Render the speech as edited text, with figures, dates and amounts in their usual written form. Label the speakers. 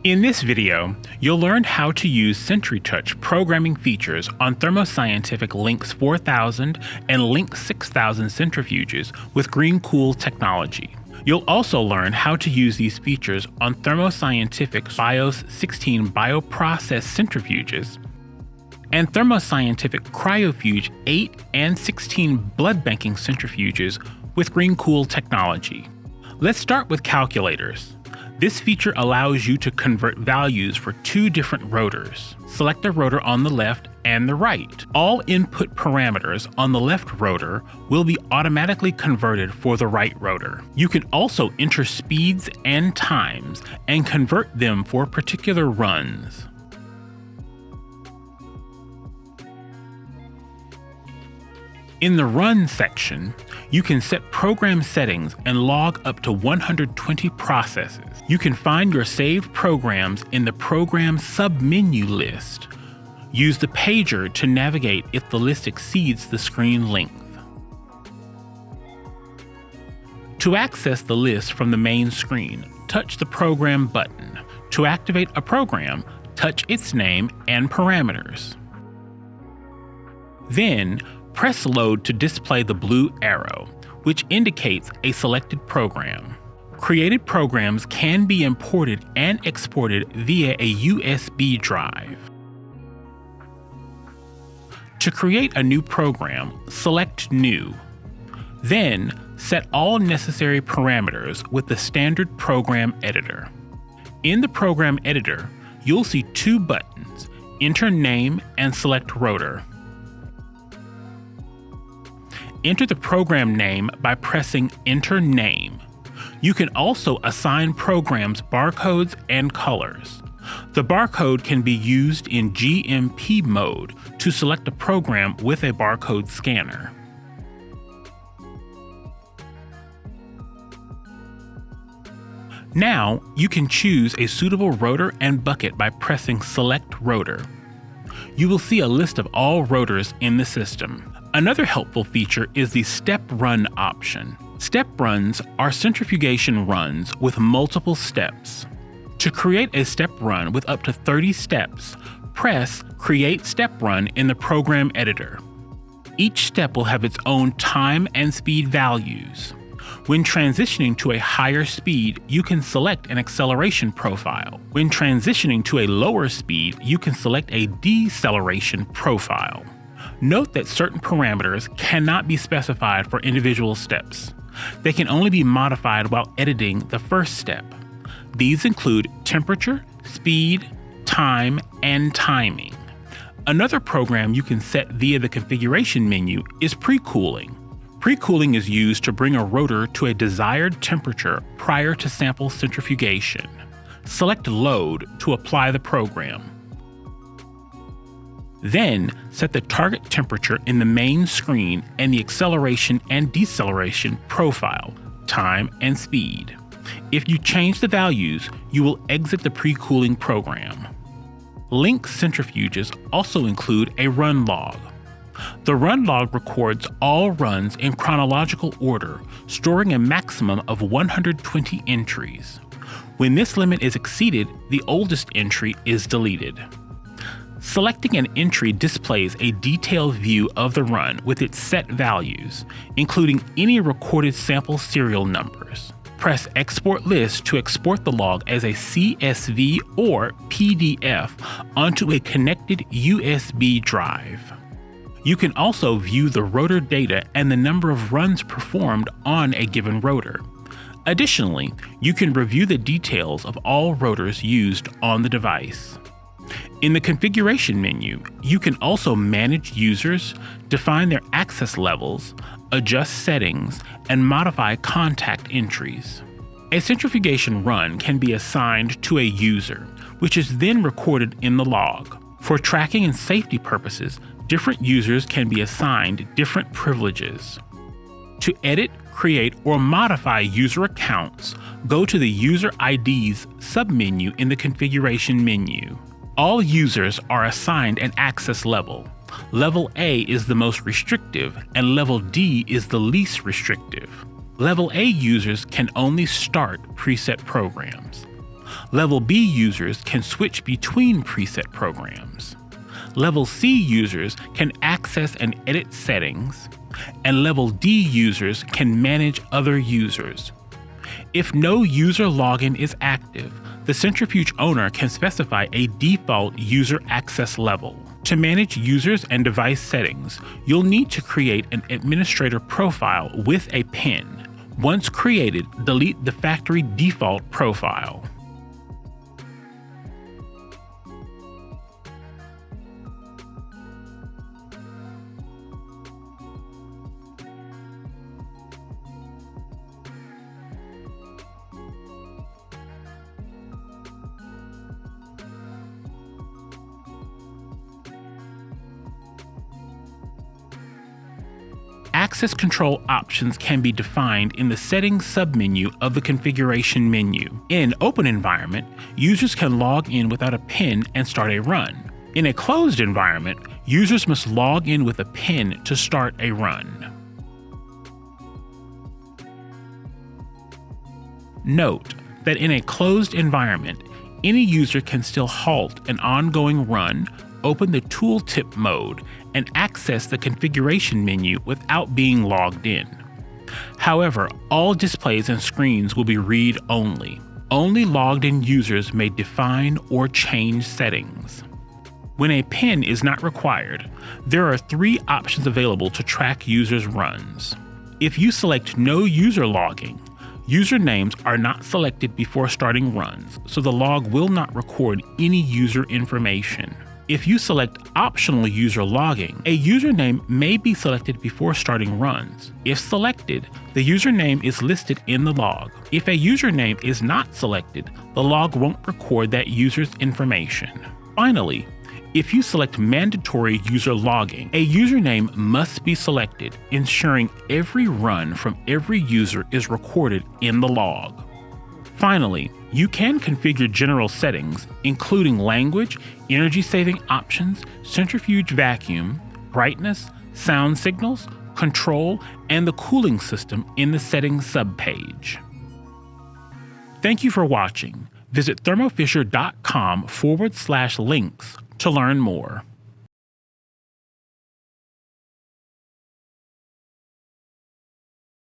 Speaker 1: In this video, you'll learn how to use SentryTouch programming features on Thermo Scientific LYNX 4000 and LYNX 6000 centrifuges with green-cool technology. You'll also learn how to use these features on Thermo Scientific BIOS 16 bioprocess centrifuges and Thermo Scientific Cryofuge 8 and 16 blood banking centrifuges with green-cool technology. Let's start with calculators. This feature allows you to convert values for two different rotors. Select a rotor on the left and the right. All input parameters on the left rotor will be automatically converted for the right rotor. You can also enter speeds and times and convert them for particular runs. In the Run section, you can set program settings and log up to 120 processes. You can find your saved programs in the Program submenu list. Use the pager to navigate if the list exceeds the screen length. To access the list from the main screen, touch the Program button. To activate a program, touch its name and parameters. Then, press Load to display the blue arrow, which indicates a selected program. Created programs can be imported and exported via a USB drive. To create a new program, select New. Then, set all necessary parameters with the standard program editor. In the program editor, you'll see two buttons, Enter Name and Select Rotor. Enter the program name by pressing Enter Name. You can also assign programs barcodes and colors. The barcode can be used in GMP mode to select a program with a barcode scanner. Now, you can choose a suitable rotor and bucket by pressing Select Rotor. You will see a list of all rotors in the system. Another helpful feature is the step run option. Step runs are centrifugation runs with multiple steps. To create a step run with up to 30 steps, press Create Step Run in the program editor. Each step will have its own time and speed values. When transitioning to a higher speed, you can select an acceleration profile. When transitioning to a lower speed, you can select a deceleration profile. Note that certain parameters cannot be specified for individual steps. They can only be modified while editing the first step. These include temperature, speed, time, and timing. Another program you can set via the configuration menu is precooling. Precooling is used to bring a rotor to a desired temperature prior to sample centrifugation. Select Load to apply the program. Then, set the target temperature in the main screen and the acceleration and deceleration profile, time, and speed. If you change the values, you will exit the pre-cooling program. LYNX centrifuges also include a run log. The run log records all runs in chronological order, storing a maximum of 120 entries. When this limit is exceeded, the oldest entry is deleted. Selecting an entry displays a detailed view of the run with its set values, including any recorded sample serial numbers. Press Export List to export the log as a CSV or PDF onto a connected USB drive. You can also view the rotor data and the number of runs performed on a given rotor. Additionally, you can review the details of all rotors used on the device. In the configuration menu, you can also manage users, define their access levels, adjust settings, and modify contact entries. A centrifugation run can be assigned to a user, which is then recorded in the log. For tracking and safety purposes, different users can be assigned different privileges. To edit, create, or modify user accounts, go to the User IDs submenu in the configuration menu. All users are assigned an access level. Level A is the most restrictive, and Level D is the least restrictive. Level A users can only start preset programs. Level B users can switch between preset programs. Level C users can access and edit settings, and Level D users can manage other users. If no user login is active, the centrifuge owner can specify a default user access level. To manage users and device settings, you'll need to create an administrator profile with a PIN. Once created, delete the factory default profile. Access control options can be defined in the Settings submenu of the Configuration menu. In an open environment, users can log in without a PIN and start a run. In a closed environment, users must log in with a PIN to start a run. Note that in a closed environment, any user can still halt an ongoing run, open the tooltip mode, and access the configuration menu without being logged in. However, all displays and screens will be read-only. Only logged-in users may define or change settings. When a PIN is not required, there are 3 options available to track users' runs. If you select no user logging, usernames are not selected before starting runs, so the log will not record any user information. If you select optional user logging, a username may be selected before starting runs. If selected, the username is listed in the log. If a username is not selected, the log won't record that user's information. Finally, if you select mandatory user logging, a username must be selected, ensuring every run from every user is recorded in the log. Finally, you can configure general settings, including language, energy-saving options, centrifuge vacuum, brightness, sound signals, control, and the cooling system in the Settings subpage. Thank you for watching. Visit thermofisher.com/links to learn more.